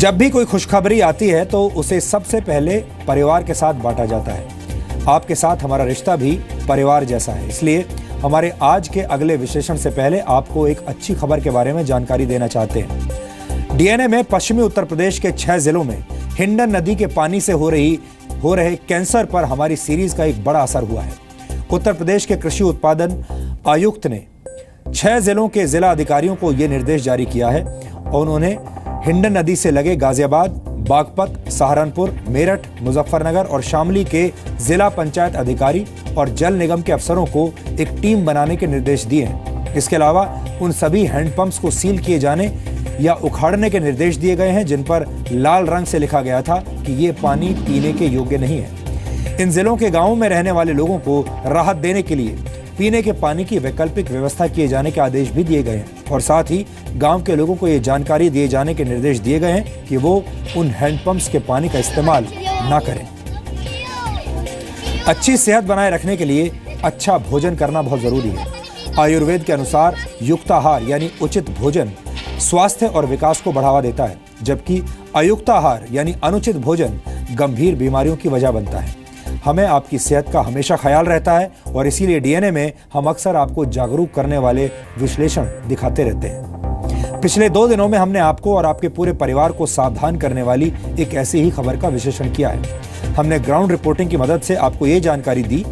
जब भी कोई खुशखबरी आती है तो उसे सबसे पहले परिवार के साथ बांटा जाता है। आपके साथ हमारा रिश्ता भी परिवार जैसा है, इसलिए हमारे आज के अगले विश्लेषण से पहले आपको एक अच्छी खबर के बारे में जानकारी देना चाहते हैं। डीएनए में पश्चिमी उत्तर प्रदेश के 6 जिलों में हिंडन नदी के पानी से हो रहे कैंसर पर हमारी सीरीज का एक बड़ा असर हुआ है। उत्तर प्रदेश के कृषि उत्पादन आयुक्त ने 6 जिलों के जिला अधिकारियों को यह निर्देश जारी किया है और उन्होंने हिंडन नदी से लगे गाजियाबाद, बागपत, सहारनपुर, मेरठ, मुजफ्फरनगर और शामली के जिला पंचायत अधिकारी और जल निगम के अफसरों को एक टीम बनाने के निर्देश दिए हैं। इसके अलावा उन सभी हैंडपंप्स को सील किए जाने या उखाड़ने के निर्देश दिए गए हैं जिन पर लाल रंग से लिखा गया था कि ये पानी पीने के योग्य नहीं है। इन जिलों के गांवों में रहने वाले लोगों को राहत देने के लिए पीने के पानी की वैकल्पिक व्यवस्था किए जाने के आदेश भी दिए गए हैं और साथ ही गांव के लोगों को ये जानकारी दिए जाने के निर्देश दिए गए हैं कि वो उन हैंडपंप्स के पानी का इस्तेमाल ना करें। अच्छी सेहत बनाए रखने के लिए अच्छा भोजन करना बहुत जरूरी है। आयुर्वेद के अनुसार युक्ताहार यानी उचित भोजन स्वास्थ्य और विकास को बढ़ावा देता है, जबकि अयुक्ताहार यानी अनुचित भोजन गंभीर बीमारियों की वजह बनता है। हमें आपकी सेहत का हमेशा ख्याल रहता है और इसीलिए डीएनए में हम अक्सर आपको जागरूक करने वाले विश्लेषण दिखाते रहते हैं। पिछले 2 दिनों में हमने आपको और आपके पूरे परिवार को सावधान करने वाली एक ऐसी ही खबर का विश्लेषण किया है। हमने ग्राउंड रिपोर्टिंग की मदद से आपको ये जानकारी दी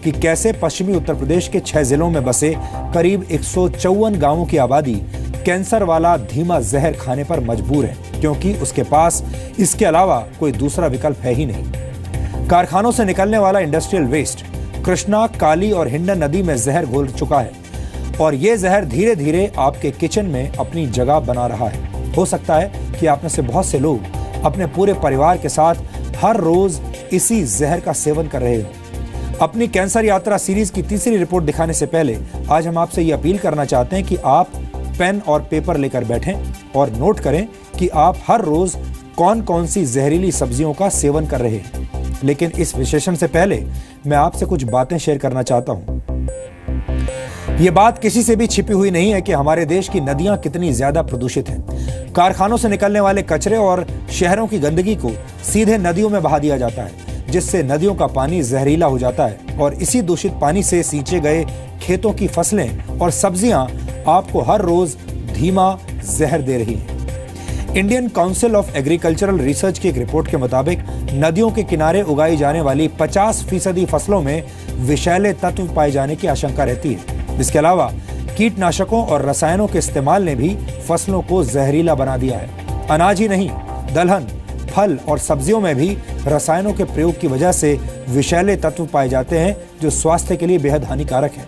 कि कैसे पश्चिमी उत्तर प्रदेश के 6 जिलों में बसे करीब 154 गांवों की आबादी कैंसर वाला धीमा जहर खाने पर मजबूर है, क्योंकि उसके पास इसके अलावा कोई दूसरा विकल्प है ही नहीं। कारखानों से निकलने वाला इंडस्ट्रियल वेस्ट कृष्णा, काली और हिंडन नदी में जहर घोल चुका है और ये जहर धीरे धीरे आपके किचन में अपनी जगह बना रहा है। हो सकता है कि आप में से बहुत से लोग अपने पूरे परिवार के साथ हर रोज इसी जहर का सेवन कर रहे हो। अपनी कैंसर यात्रा सीरीज की तीसरी रिपोर्ट दिखाने से पहले आज हम आपसे ये अपील करना चाहते हैं कि आप पेन और पेपर लेकर बैठें और नोट करें कि आप हर रोज कौन कौन सी जहरीली सब्जियों का सेवन कर रहे हैं। लेकिन इस विश्लेषण से पहले मैं आपसे कुछ बातें शेयर करना चाहता हूं। यह बात किसी से भी छिपी हुई नहीं है कि हमारे देश की नदियां कितनी ज्यादा प्रदूषित हैं। कारखानों से निकलने वाले कचरे और शहरों की गंदगी को सीधे नदियों में बहा दिया जाता है, जिससे नदियों का पानी जहरीला हो जाता है और इसी दूषित पानी से सींचे गए खेतों की फसलें और सब्जियां आपको हर रोज धीमा जहर दे रही हैं। Indian council of agricultural research की एक रिपोर्ट के मुताबिक नदियों के किनारे उगाई जाने वाली 50% फसलों में विषैले तत्व पाए जाने की आशंका रहती है। इसके अलावा कीटनाशकों और रसायनों के इस्तेमाल ने भी फसलों को जहरीला बना दिया है। अनाज ही नहीं, दलहन, फल और सब्जियों में भी रसायनों के प्रयोग की वजह से विषैले तत्व पाए जाते हैं जो स्वास्थ्य के लिए बेहद हानिकारक है।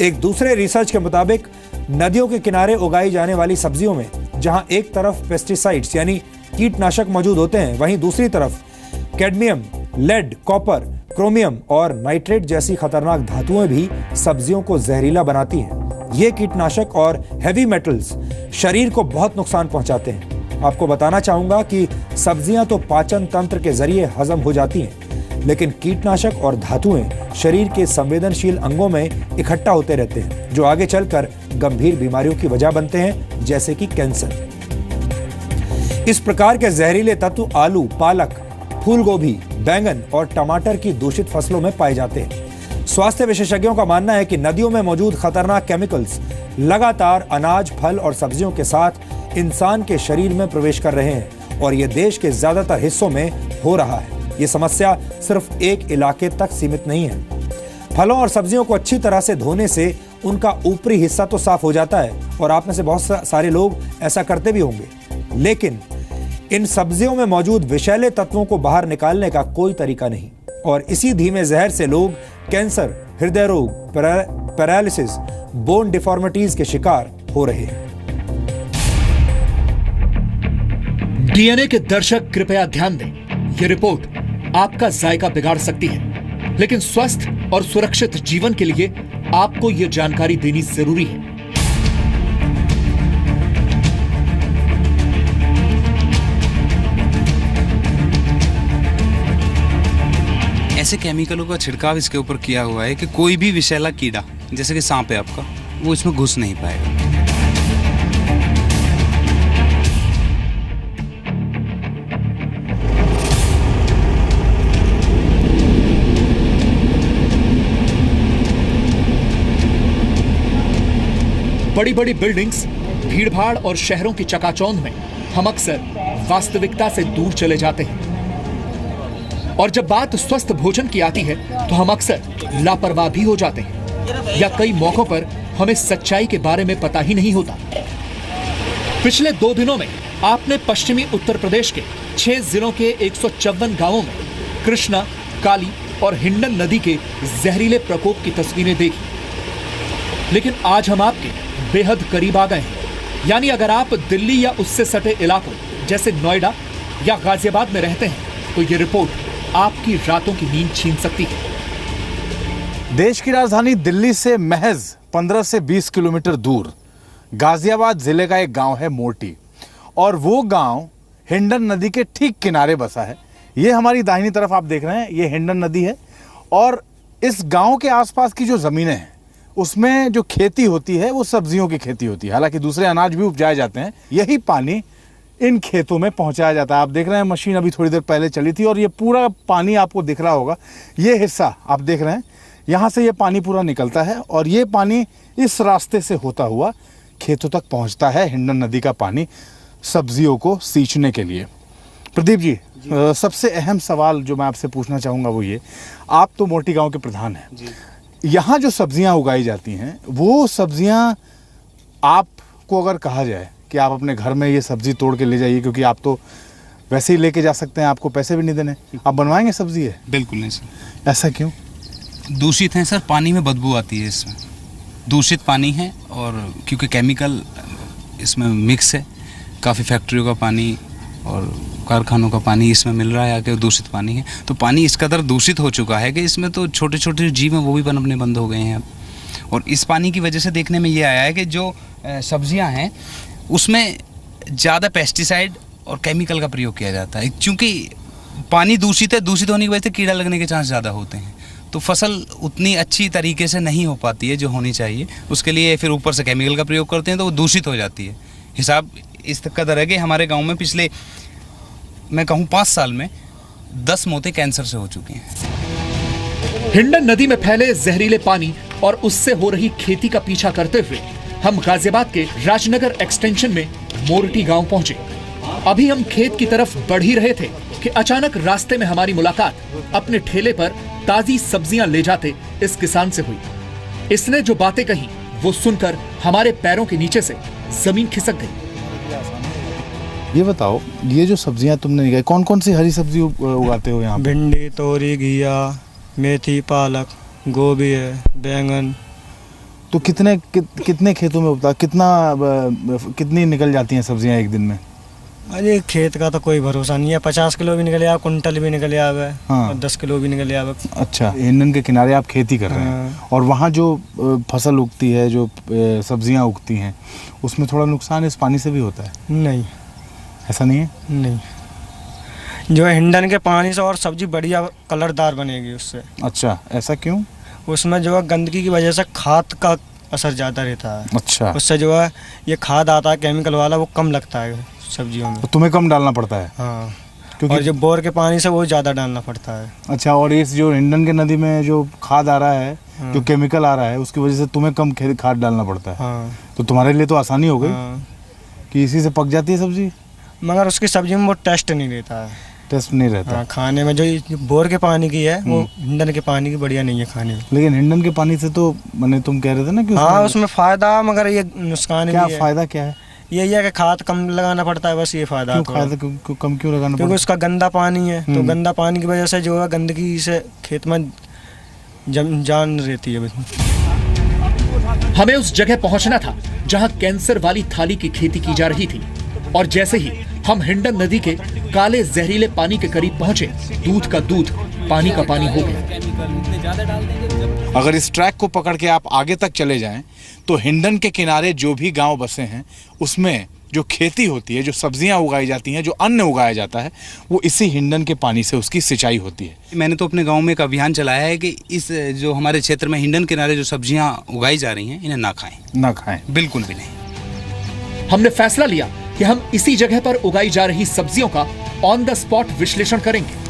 एक दूसरे रिसर्च के मुताबिक नदियों के किनारे उगाई जाने वाली सब्जियों में जहां एक तरफ पेस्टिसाइड्स यानी कीटनाशक मौजूद होते हैं, वहीं दूसरी तरफ कैडमियम, लेड, कॉपर, क्रोमियम और नाइट्रेट जैसी खतरनाक धातुएं भी सब्जियों को जहरीला बनाती हैं। ये कीटनाशक और हैवी मेटल्स शरीर को बहुत नुकसान पहुंचाते हैं। आपको बताना चाहूंगा कि सब्जियां तो पाचन तंत्र के जरिए हजम हो जाती हैं, लेकिन कीटनाशक और धातुएं शरीर के संवेदनशील अंगों में इकट्ठा होते रहते हैं, जो आगे चलकर गंभीर बीमारियों की वजह बनते हैं, जैसे कि कैंसर। इस प्रकार के जहरीले तत्व आलू, पालक, फूल गोभी, बैंगन और टमाटर की दूषित फसलों में पाए जाते हैं। स्वास्थ्य विशेषज्ञों का मानना है कि नदियों में मौजूद खतरनाक केमिकल्स लगातार अनाज, फल और सब्जियों के साथ इंसान के शरीर में प्रवेश कर रहे हैं और ये देश के ज्यादातर हिस्सों में हो रहा है। ये समस्या सिर्फ एक इलाके तक सीमित नहीं है। फलों और सब्जियों को अच्छी तरह से धोने से उनका ऊपरी हिस्सा तो साफ हो जाता है और आप में से बहुत सारे लोग ऐसा करते भी होंगे, लेकिन इन सब्जियों में मौजूद विषैले तत्वों को बाहर निकालने का कोई तरीका नहीं और इसी धीमे जहर से लोग कैंसर, हृदय रोग, पैरालिसिस, बोन डिफॉर्मिटीज के शिकार हो रहे हैं। डीएनए के दर्शक कृपया ध्यान दें, यह रिपोर्ट आपका जायका बिगाड़ सकती है, लेकिन स्वस्थ और सुरक्षित जीवन के लिए आपको यह जानकारी देनी जरूरी है। ऐसे केमिकलों का छिड़काव इसके ऊपर किया हुआ है कि कोई भी विषैला कीड़ा, जैसे कि सांप है आपका, वो इसमें घुस नहीं पाएगा। बड़ी बड़ी बिल्डिंग्स, भीड़भाड़ और शहरों की चकाचौंध में हम अक्सर वास्तविकता से दूर चले जाते हैं और जब बात स्वस्थ भोजन की आती है तो हम अक्सर लापरवाह भी हो जाते हैं या कई मौकों पर हमें सच्चाई के बारे में पता ही नहीं होता। पिछले 2 दिनों में आपने पश्चिमी उत्तर प्रदेश के 6 जिलों के 154 गांवों में कृष्णा, काली और हिंडन नदी के जहरीले प्रकोप की तस्वीरें देखी। लेकिन आज हम आपके बेहद करीब आ गए हैं। यानी अगर आप दिल्ली या उससे सटे इलाकों जैसे नोएडा या गाजियाबाद में रहते हैं तो ये रिपोर्ट आपकी रातों की नींद छीन सकती है। देश की राजधानी दिल्ली से महज 15 से 20 किलोमीटर दूर गाजियाबाद जिले का एक गांव है मोटी, और वो गांव हिंडन नदी के ठीक किनारे बसा है। ये हमारी दाहिनी तरफ आप देख रहे हैं, ये हिंडन नदी है, और इस गांव के आसपास की जो ज़मीनें हैं उसमें जो खेती होती है वो सब्जियों की खेती होती है। हालांकि दूसरे अनाज भी उपजाए जाते हैं। यही पानी इन खेतों में पहुंचाया जाता है। आप देख रहे हैं मशीन अभी थोड़ी देर पहले चली थी और ये पूरा पानी आपको दिख रहा होगा। ये हिस्सा आप देख रहे हैं, यहाँ से ये पानी पूरा निकलता है और ये पानी इस रास्ते से होता हुआ खेतों तक पहुँचता है। हिंडन नदी का पानी सब्जियों को सींचने के लिए। प्रदीप जी, सबसे अहम सवाल जो मैं आपसे पूछना चाहूँगा वो ये, आप तो मोटी गाँव के प्रधान हैं, यहाँ जो सब्जियाँ उगाई जाती हैं वो सब्जियाँ आपको अगर कहा जाए कि आप अपने घर में ये सब्जी तोड़ के ले जाइए, क्योंकि आप तो वैसे ही लेके जा सकते हैं, आपको पैसे भी नहीं देने, आप बनवाएंगे सब्जी है? बिल्कुल नहीं सर। ऐसा क्यों? दूषित है सर, पानी में बदबू आती है इसमें। दूषित पानी है और क्योंकि केमिकल इसमें मिक्स है, काफ़ी फैक्ट्रियों का पानी और कारखानों का पानी इसमें मिल रहा है आके, दूषित पानी है। तो पानी इस कदर दूषित हो चुका है कि इसमें तो छोटे छोटे जीव हैं वो भी पनपने बंद हो गए हैं अब। और इस पानी की वजह से देखने में ये आया है कि जो सब्जियां हैं उसमें ज़्यादा पेस्टिसाइड और केमिकल का प्रयोग किया जाता है। क्योंकि पानी दूषित है, दूषित होने की वजह से कीड़ा लगने के चांस ज़्यादा होते हैं, तो फसल उतनी अच्छी तरीके से नहीं हो पाती है जो होनी चाहिए। उसके लिए फिर ऊपर से केमिकल का प्रयोग करते हैं तो वो दूषित हो जाती है। हिसाब इस कदर है कि हमारे गांव में पिछले मैं कहूँ 5 साल में 10 मौतें कैंसर से हो चुकी हैं। हिंडन नदी में फैले जहरीले पानी और उससे हो रही खेती का पीछा करते हुए हम गाजियाबाद के राजनगर एक्सटेंशन में मोरटी गांव पहुंचे। अभी हम खेत की तरफ बढ़ ही रहे थे कि अचानक रास्ते में हमारी मुलाकात अपने ठेले पर ताजी सब्जियां ले जाते इस किसान से हुई। इसने जो बातें कही वो सुनकर हमारे पैरों के नीचे से जमीन खिसक गई। ये बताओ, ये जो सब्जियां तुमने निकाली, कौन कौन सी हरी सब्जी उगाते हो यहाँ? भिंडी, तोरी, घिया, मेथी, पालक, गोभी है, बैंगन। तो कितने खेतों में उगता, कितनी निकल जाती हैं सब्जियां एक दिन में? अरे खेत का तो कोई भरोसा नहीं है। 50 किलो भी निकले आवे, कुंटल भी निकले आवे, हाँ। और 10 किलो भी निकले आवे। अच्छा, हिंडन के किनारे आप खेती कर रहे हैं, हाँ। और वहाँ जो फसल उगती है, जो सब्जियां उगती हैं, उसमें थोड़ा नुकसान इस पानी से भी होता है? नहीं, ऐसा नहीं है? नहीं, जो है हिंडन के पानी से और सब्जी बढ़िया कलरदार बनेगी उससे। अच्छा, ऐसा क्यों? उसमें जो है गंदगी की वजह से खाद का असर ज़्यादा रहता है। अच्छा, उससे जो है ये खाद आता है केमिकल वाला, वो कम लगता है सब्जियों में। तो तुम्हें कम डालना पड़ता है? हाँ, क्योंकि और जो बोर के पानी से वो ज़्यादा डालना पड़ता है। अच्छा, और इस जो हिंडन के नदी में जो खाद आ रहा है, जो केमिकल आ रहा है, उसकी वजह से तुम्हें कम खाद डालना पड़ता है। हाँ। तो तुम्हारे लिए तो आसानी हो गई। हाँ। कि इसी से पक जाती है सब्जी, मगर उसकी सब्जी में वो टेस्ट नहीं रहता है। टेस्ट नहीं रहता। हाँ, खाने में जो बोर के पानी की है वो हिंडन के पानी की बढ़िया नहीं है खाने में। लेकिन हिंडन के पानी से तो मैंने तुम कह रहे थे ना कि हाँ, उसमें फायदा, मगर ये नुकसान क्या भी है। फायदा क्या है? यही है कि खाद कम लगाना पड़ता है, बस ये फायदा। क्यों खाद कम क्यों लगाना क्योंकि पड़ता? उसका गंदा पानी है, तो गंदा पानी की वजह से जो है गंदगी से खेत में जान रहती है। हमें उस जगह पहुंचना था जहां कैंसर वाली थाली की खेती की जा रही थी, और जैसे ही हम हिंडन नदी के काले जहरीले पानी के करीब पहुंचे, दूध का दूध पानी का पानी हो गया। अगर इस ट्रैक को पकड़ के आप आगे तक चले जाएं तो हिंडन के किनारे जो भी गांव बसे हैं उसमें जो खेती होती है, जो सब्जियां उगाई जाती हैं, जो अन्न उगाया जाता है, वो इसी हिंडन के पानी से उसकी सिंचाई होती है। मैंने तो अपने गांव में एक अभियान चलाया है कि इस जो हमारे क्षेत्र में हिंडन किनारे जो सब्जियां उगाई जा रही हैं इन्हें ना खाएं। ना खाएं, बिल्कुल भी नहीं। हमने फैसला लिया कि हम इसी जगह पर उगाई जा रही सब्जियों का ऑन द स्पॉट विश्लेषण करेंगे।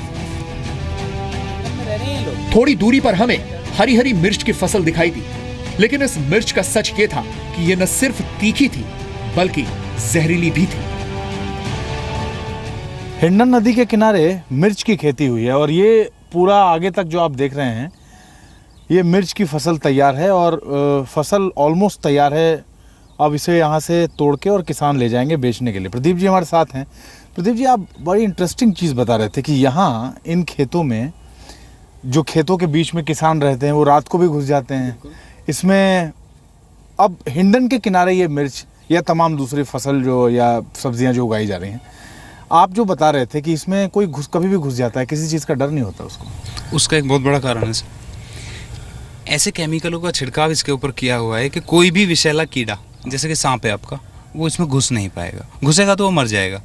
थोड़ी दूरी पर हमें हरी हरी मिर्च की फसल दिखाई दी। लेकिन इस मिर्च का सच ये था कि ये न सिर्फ तीखी थी बल्कि जहरीली भी थी। हिंडन नदी के किनारे मिर्च की खेती हुई है और ये पूरा आगे तक जो आप देख रहे हैं ये मिर्च की फसल तैयार है और फसल ऑलमोस्ट तैयार है। अब इसे यहाँ से तोड़ के और किसान ले जाएंगे बेचने के लिए। प्रदीप जी हमारे साथ हैं। प्रदीप जी, आप बड़ी इंटरेस्टिंग चीज़ बता रहे थे कि यहाँ इन खेतों में, जो खेतों के बीच में किसान रहते हैं वो रात को भी घुस जाते हैं इसमें। अब हिंडन के किनारे ये मिर्च या तमाम दूसरी फसल जो या सब्जियां जो उगाई जा रही हैं, आप जो बता रहे थे कि इसमें कोई कभी भी घुस जाता है, किसी चीज़ का डर नहीं होता उसको? उसका एक बहुत बड़ा कारण है सर, ऐसे केमिकलों का छिड़काव इसके ऊपर किया हुआ है कि कोई भी विषैला कीड़ा, जैसे कि सांप है आपका, वो इसमें घुस नहीं पाएगा। घुसेगा तो वो मर जाएगा।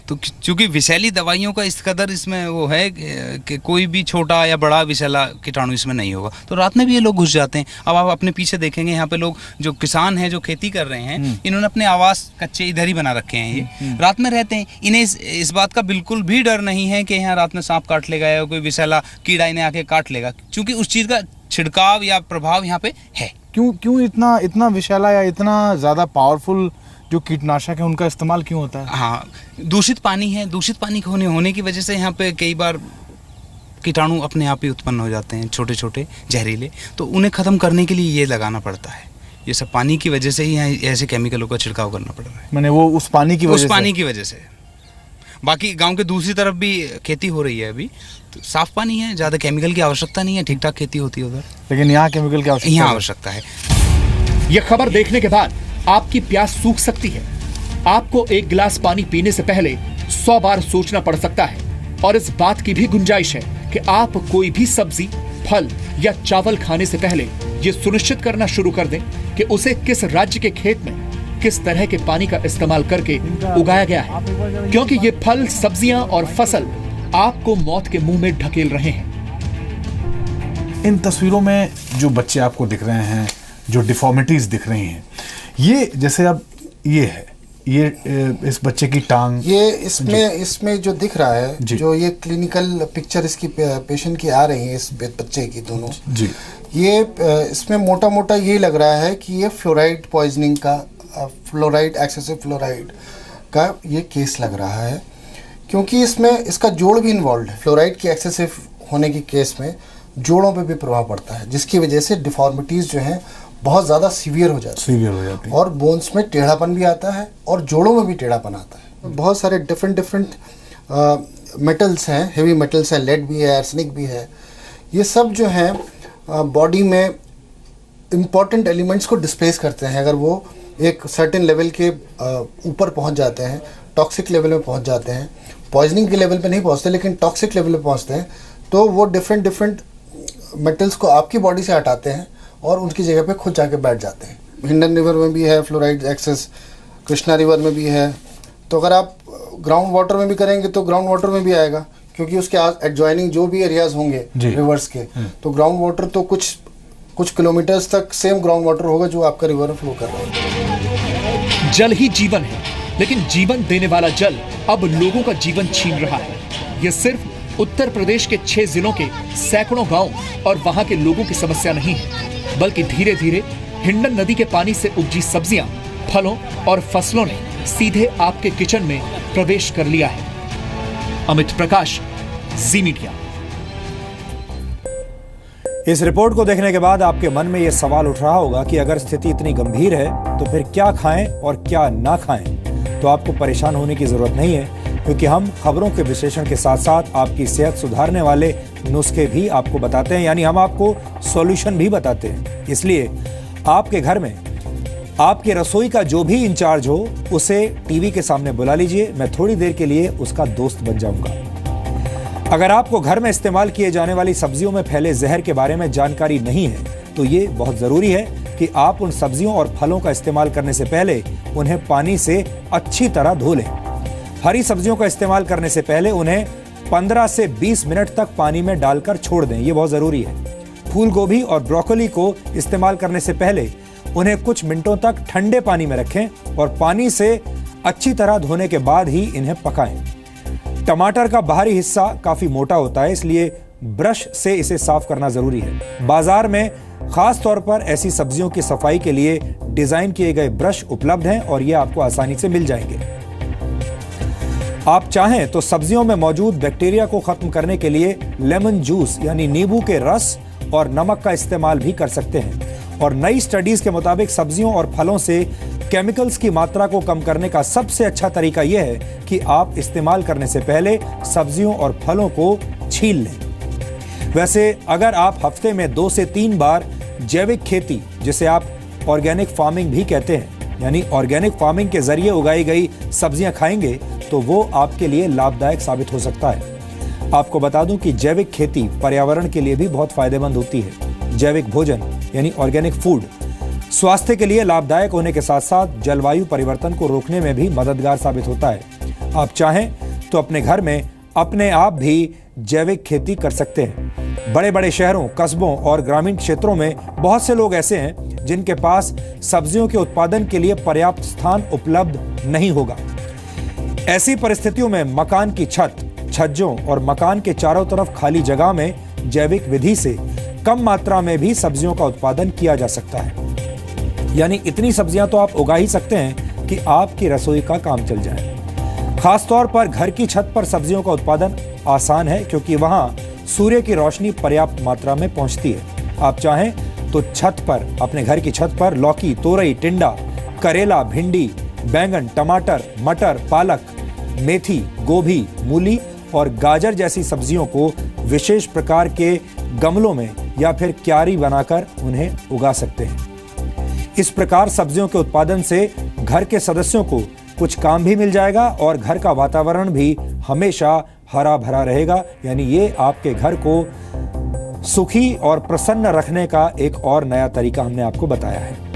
तो चूंकि विषैली दवाइयों का इस कदर इसमें वो है कि कोई भी छोटा या बड़ा विषैला कीटाणु इसमें नहीं होगा, तो रात में भी ये लोग घुस जाते हैं। अब आप अपने पीछे देखेंगे, यहाँ पे लोग जो किसान हैं जो खेती कर रहे हैं, इन्होंने अपने आवास कच्चे इधर ही बना रखे हैं। ये रात में रहते हैं, इन्हें इस बात का बिल्कुल भी डर नहीं है कि यहाँ रात में सांप काट लेगा या कोई विषैला कीड़ा इन्हें आके काट लेगा, क्योंकि उस चीज़ का छिड़काव या प्रभाव यहाँ पे है। क्यों इतना विषैला या इतना ज़्यादा पावरफुल जो कीटनाशक है उनका इस्तेमाल क्यों होता है? हाँ, दूषित पानी है। दूषित पानी होने की वजह से यहाँ पे कई बार कीटाणु अपने आप ही उत्पन्न हो जाते हैं, छोटे छोटे जहरीले। तो उन्हें ख़त्म करने के लिए ये लगाना पड़ता है। ये सब पानी की वजह से ही ऐसे केमिकलों का छिड़काव करना पड़ रहा है। मैंने वो उस पानी की वजह से। बाकी गांव के दूसरी तरफ भी खेती हो रही है अभी, तो साफ पानी है, ज़्यादा केमिकल की आवश्यकता नहीं है, ठीक ठाक खेती होती है उधर। लेकिन यहाँ केमिकल की आवश्यकता है। यह खबर देखने के बाद आपकी प्यास सूख सकती है। आपको एक गिलास पानी पीने से पहले 100 बार सोचना पड़ सकता है। और इस बात की भी गुंजाइश है कि आप कोई भी सब्जी, फल या चावल खाने से पहले ये सुनिश्चित करना शुरू कर दें कि उसे किस राज्य के खेत में किस तरह के पानी का इस्तेमाल करके उगाया गया है, क्योंकि ये फल, सब्जियां और फसल आपको मौत के मुंह में ढकेल रहे हैं। इन तस्वीरों में जो बच्चे आपको दिख रहे हैं, जो डिफॉर्मिटीज दिख रही हैं, ये जैसे अब ये है, ये इस बच्चे की टांग, ये इसमें जो दिख रहा है, जो ये क्लिनिकल पिक्चर इसकी पेशेंट की आ रही है, इस बच्चे की दोनों जी, ये इसमें मोटा मोटा ये लग रहा है कि ये फ्लोराइड पॉइजनिंग का, फ्लोराइड, एक्सेसिव फ्लोराइड का ये केस लग रहा है, क्योंकि इसमें इसका जोड़ भी इन्वॉल्व है। फ्लोराइड की एक्सेसिव होने की केस में जोड़ों पे भी प्रभाव पड़ता है, जिसकी वजह से डिफॉर्मिटीज़ जो हैं बहुत ज़्यादा सीवियर हो जाती है और बोन्स में टेढ़ापन भी आता है और जोड़ों में भी टेढ़ापन आता है। बहुत सारे डिफरेंट मेटल्स हैं, हेवी मेटल्स हैं, लेड भी है, आर्सेनिक भी है। ये सब जो हैं बॉडी में इम्पॉर्टेंट एलिमेंट्स को डिस्प्लेस करते हैं। अगर वो एक सर्टेन लेवल के ऊपर पहुंच जाते हैं, टॉक्सिक लेवल में पहुंच जाते हैं, पॉइजनिंग के लेवल पे नहीं पहुंचते लेकिन टॉक्सिक लेवल पे पहुंचते हैं, तो वो डिफरेंट मेटल्स को आपकी बॉडी से हटाते हैं और उनकी जगह पे खुद जाके बैठ जाते हैं। हिंडन रिवर में भी है फ्लोराइड एक्सेस, कृष्णा रिवर में भी है। तो अगर आप ग्राउंड वाटर में भी करेंगे तो ग्राउंड वाटर में भी आएगा, क्योंकि उसके एडजॉइनिंग जो भी एरियाज होंगे रिवर्स के, तो ग्राउंड वाटर तो कुछ किलोमीटर्स तक सेम ग्राउंड वाटर होगा जो आपका रिवर में फ्लो कर रहा है। जल ही जीवन है, लेकिन जीवन देने वाला जल अब लोगों का जीवन छीन रहा है। यह सिर्फ उत्तर प्रदेश के 6 जिलों के सैकड़ों गांव और वहां के लोगों की समस्या नहीं है, बल्कि धीरे धीरे हिंडन नदी के पानी से उपजी सब्जियां, फलों और फसलों ने सीधे आपके किचन में प्रवेश कर लिया है। अमित प्रकाश, जी मीडिया। इस रिपोर्ट को देखने के बाद आपके मन में यह सवाल उठ रहा होगा कि अगर स्थिति इतनी गंभीर है तो फिर क्या खाएं और क्या ना खाएं। तो आपको परेशान होने की जरूरत नहीं है, क्योंकि हम खबरों के विश्लेषण के साथ साथ आपकी सेहत सुधारने वाले नुस्खे भी आपको बताते हैं, यानी हम आपको सॉल्यूशन भी बताते हैं। इसलिए आपके घर में आपके रसोई का जो भी इंचार्ज हो उसे टीवी के सामने बुला लीजिए, मैं थोड़ी देर के लिए उसका दोस्त बन जाऊंगा। अगर आपको घर में इस्तेमाल किए जाने वाली सब्जियों में फैले जहर के बारे में जानकारी नहीं है तो ये बहुत जरूरी है कि आप उन सब्जियों और फलों का इस्तेमाल करने से पहले उन्हें पानी से अच्छी तरह धो लें। हरी सब्जियों का इस्तेमाल करने से पहले उन्हें 15 से 20 मिनट तक पानी में डालकर छोड़ दें, ये बहुत जरूरी है। फूल गोभी और ब्रोकोली को इस्तेमाल करने से पहले उन्हें कुछ मिनटों तक ठंडे पानी में रखें और पानी से अच्छी तरह धोने के बाद ही इन्हें पकाएं। टमाटर का बाहरी हिस्सा काफी मोटा होता है, इसलिए ब्रश से इसे साफ करना जरूरी है। बाजार में खास तौर पर ऐसी सब्जियों की सफाई के लिए डिजाइन किए गए ब्रश उपलब्ध हैं और ये आपको आसानी से मिल जाएंगे। आप चाहें तो सब्जियों में मौजूद बैक्टीरिया को खत्म करने के लिए लेमन जूस यानी नींबू के रस और नमक का इस्तेमाल भी कर सकते हैं। और नई स्टडीज के मुताबिक सब्जियों और फलों से केमिकल्स की मात्रा को कम करने का सबसे अच्छा तरीका यह है कि आप इस्तेमाल करने से पहले सब्जियों और फलों को छील लें। वैसे अगर आप हफ्ते में 2 से 3 बार जैविक खेती, जिसे आप ऑर्गेनिक फार्मिंग भी कहते हैं, यानी ऑर्गेनिक फार्मिंग के जरिए उगाई गई सब्जियां खाएंगे तो वो आपके लिए लाभदायक साबित हो सकता है। आपको बता दूं कि जैविक खेती पर्यावरण के लिए भी बहुत फायदेमंद होती है। जैविक भोजन यानी ऑर्गेनिक फूड स्वास्थ्य के लिए लाभदायक होने के साथ साथ जलवायु परिवर्तन को रोकने में भी मददगार साबित होता है। आप चाहें तो अपने घर में अपने आप भी जैविक खेती कर सकते हैं। बड़े बड़े शहरों, कस्बों और ग्रामीण क्षेत्रों में बहुत से लोग ऐसे हैं जिनके पास सब्जियों के उत्पादन के लिए पर्याप्त स्थान उपलब्ध नहीं होगा। ऐसी परिस्थितियों में मकान की छत, छज्जों और मकान के चारों तरफ खाली जगह में जैविक विधि से कम मात्रा में भी सब्जियों का उत्पादन किया जा सकता है। यानी इतनी सब्जियां तो आप उगा ही सकते हैं कि आपकी रसोई का काम चल जाए। खासतौर पर घर की छत पर सब्जियों का उत्पादन आसान है क्योंकि वहां सूर्य की रोशनी पर्याप्त मात्रा में पहुंचती है। आप चाहें तो छत पर, अपने घर की छत पर लौकी, तोरई, टिंडा, करेला, भिंडी, बैंगन, टमाटर, मटर, पालक, मेथी, गोभी, मूली और गाजर जैसी सब्जियों को विशेष प्रकार के गमलों में या फिर क्यारी बनाकर उन्हें उगा सकते हैं। इस प्रकार सब्जियों के उत्पादन से घर के सदस्यों को कुछ काम भी मिल जाएगा और घर का वातावरण भी हमेशा हरा भरा रहेगा। यानी ये आपके घर को सुखी और प्रसन्न रखने का एक और नया तरीका हमने आपको बताया है।